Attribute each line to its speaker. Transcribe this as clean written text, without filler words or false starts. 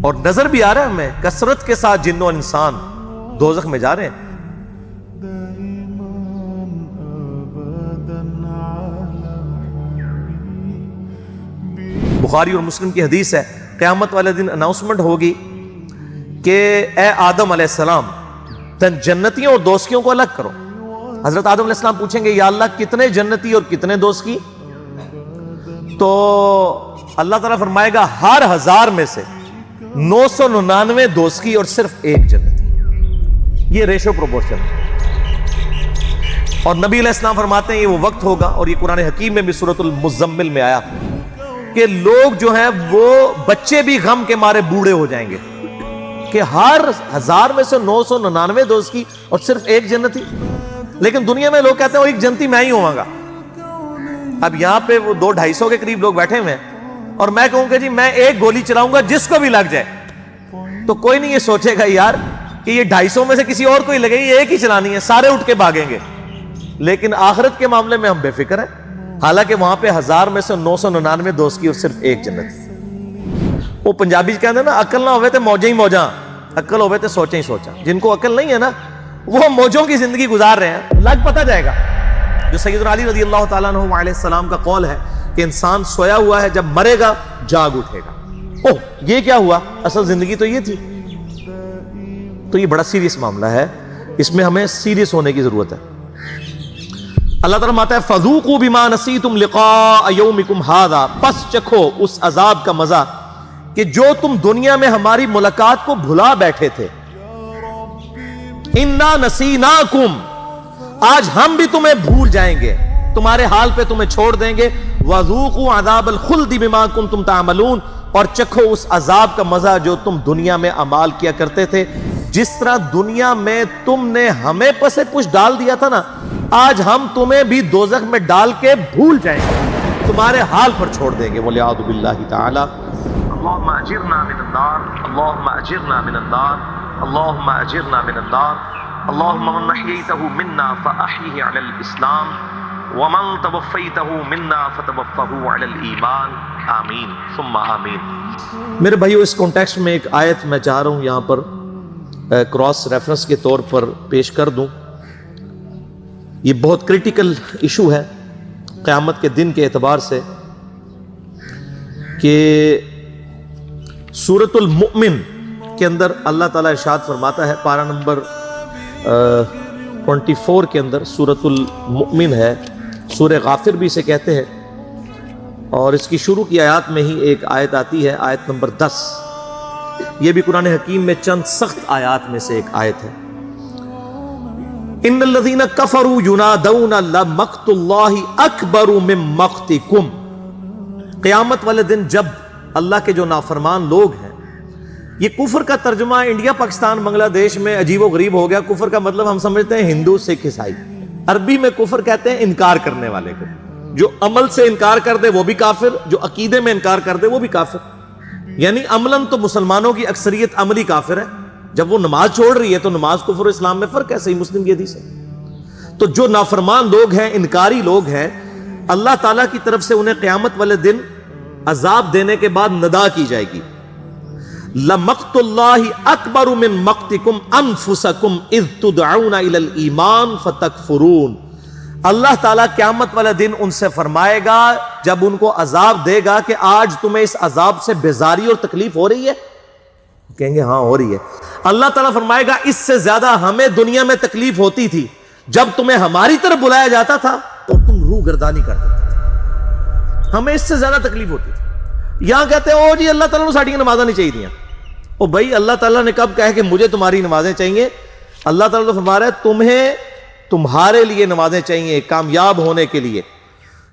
Speaker 1: اور نظر بھی آ رہا ہے ہمیں کثرت کے ساتھ جن اور انسان دوزخ میں جا رہے ہیں. بخاری اور مسلم کی حدیث ہے, قیامت والے دن اناؤنسمنٹ ہوگی کہ اے آدم علیہ السلام جنتیوں اور دوزخیوں کو الگ کرو. حضرت آدم علیہ السلام پوچھیں گے یا اللہ کتنے جنتی اور کتنے دوزخی؟ تو اللہ تعالیٰ فرمائے گا ہر 1000 میں سے 999 دوزخی اور صرف 1 جنتی. یہ ریشو پروپورشن. اور نبی علیہ السلام فرماتے ہیں یہ وہ وقت ہوگا, اور یہ قرآن حکیم میں بھی سورۃ المزمل میں آیا, کہ لوگ جو ہیں وہ بچے بھی غم کے مارے بوڑھے ہو جائیں گے کہ ہر 1000 میں سے 999 دوزخی اور صرف 1 جنتی. لیکن دنیا میں لوگ کہتے ہیں وہ 1 جنتی میں ہی ہوں گا. اب یہاں پہ وہ 200-250 کے قریب لوگ بیٹھے ہوئے ہیں, اور میں کہوں کہ جی میں 1 گولی چلاؤں گا جس کو بھی لگ جائے, تو کوئی نہیں یہ سوچے گا یار کہ یہ 250 میں سے کسی اور کو ہی لگے گی, ایک ہی چلانی ہے, سارے اٹھ کے بھاگیں گے. لیکن آخرت کے معاملے میں ہم بے فکر ہیں, حالانکہ وہاں پہ 1000 میں سے 999 دوزخی اور صرف 1 جنت. وہ پنجابی کہتے ہیں نا عقل نہ ہوئے تے موجیں ہی موجاں, عقل ہوئے تے سوچیں ہی سوچاں. جن کو عقل نہیں ہے نا وہ موجوں کی زندگی گزار رہے ہیں, لگ پتہ جائے گا. جو سیدنا علی رضی اللہ تعالیٰ عنہ علیہ السلام کا قول ہے کہ انسان سویا ہوا ہے, جب مرے گا جاگ اٹھے گا. اوہ یہ کیا ہوا, اصل زندگی تو یہ تھی. تو یہ بڑا سیریس معاملہ ہے, اس میں ہمیں سیریس ہونے کی ضرورت ہے. اللہ تعالیٰ فرماتا ہے فَذُوقُوا بِمَا نَسِيتُمْ لِقَاءَ يَوْمِكُمْ هَذَا, پس چکھو اس عذاب کا مزہ کہ جو تم دنیا میں ہماری ملاقات کو بھلا بیٹھے تھے. اِنَّا نَسِينَاكُمْ, آج ہم بھی تمہیں بھول جائیں گے, تمہارے حال پہ تمہیں چھوڑ دیں گے. وَذُوقُوا عَذَابَ الْخُلْدِ بِمَا كُنْتُمْ تَعْمَلُونَ, اور چکھو اس عذاب کا مزہ جو تم دنیا میں اعمال کیا کرتے تھے. جس طرح دنیا میں تم نے ہمیں پسے پش ڈال دیا تھا نا, آج ہم تمہیں بھی دوزخ میں ڈال کے بھول جائیں گے, تمہارے حال پر چھوڑ دیں گے. وَلِعَاذُ بِاللَّهِ تَعَالَى. اللهم اجرنا من النار, اللهم اجرنا من النار, اللهم اجرنا من النار. اللهم من احييته منا فاحيه على الاسلام, ومن توفيته منا فتوفه على الايمان. آمین ثم آمین. میرے بھائیو اس کانٹیکسٹ میں ایک آیت میں چاہ رہا ہوں یہاں پر کراس ریفرنس کے طور پر پیش کر دوں. یہ بہت کریٹیکل ایشو ہے قیامت کے دن کے اعتبار سے, کہ سورۃ المؤمن کے اندر اللہ تعالیٰ ارشاد فرماتا ہے, پارہ نمبر 24 کے اندر سورۃ المؤمن ہے, سورہ غافر بھی اسے کہتے ہیں, اور اس کی شروع کی آیات میں ہی ایک آیت آتی ہے, آیت نمبر 10. یہ بھی قرآن حکیم میں چند سخت آیات میں سے ایک آیت ہے. ان الذین کفروا ینادون لمقت اللہ اکبر من مقتکم. قیامت والے دن جب اللہ کے جو نافرمان لوگ ہیں, یہ کفر کا ترجمہ انڈیا پاکستان بنگلہ دیش میں عجیب و غریب ہو گیا. کفر کا مطلب ہم سمجھتے ہیں ہندو سکھ عیسائی, عربی میں کفر کہتے ہیں انکار کرنے والے کو. جو عمل سے انکار کر دے وہ بھی کافر, جو عقیدے میں انکار کر دے وہ بھی کافر. یعنی عملاً تو مسلمانوں کی اکثریت عملی کافر ہے, جب وہ نماز چھوڑ رہی ہے تو نماز کفر و اسلام میں فرق ہے, صحیح مسلم کی حدیث ہے. تو جو نافرمان لوگ ہیں, انکاری لوگ ہیں, اللہ تعالیٰ کی طرف سے انہیں قیامت والے دن عذاب دینے کے بعد ندا کی جائے گی. لَمَقْتُ اللَّهِ أَكْبَرُ مِن مَقْتِكُمْ أَنفُسَكُمْ إِذْ تُدْعَوْنَ إِلَى الْإِيمَانِ فَتَكْفُرُونَ. اللہ تعالیٰ قیامت والا دن ان سے فرمائے گا جب ان کو عذاب دے گا کہ آج تمہیں اس عذاب سے بیزاری اور تکلیف ہو رہی ہے, کہیں گے ہاں ہو رہی ہے. اللہ تعالیٰ فرمائے گا اس سے زیادہ ہمیں دنیا میں تکلیف ہوتی تھی جب تمہیں ہماری طرف بلایا جاتا تھا اور تم روح گردانی کر دیتے تھے, ہمیں اس سے زیادہ تکلیف ہوتی تھی. یہاں کہتے ہیں او جی اللہ تعالیٰ نے ساڑھی نمازیں نہیں چاہیے دیا. او بھائی اللہ تعالیٰ نے کب کہا کہ مجھے تمہاری نمازیں چاہیے؟ اللہ تعالیٰ تو فرما رہا ہے تمہیں تمہارے لیے نمازیں چاہیے کامیاب ہونے کے لیے.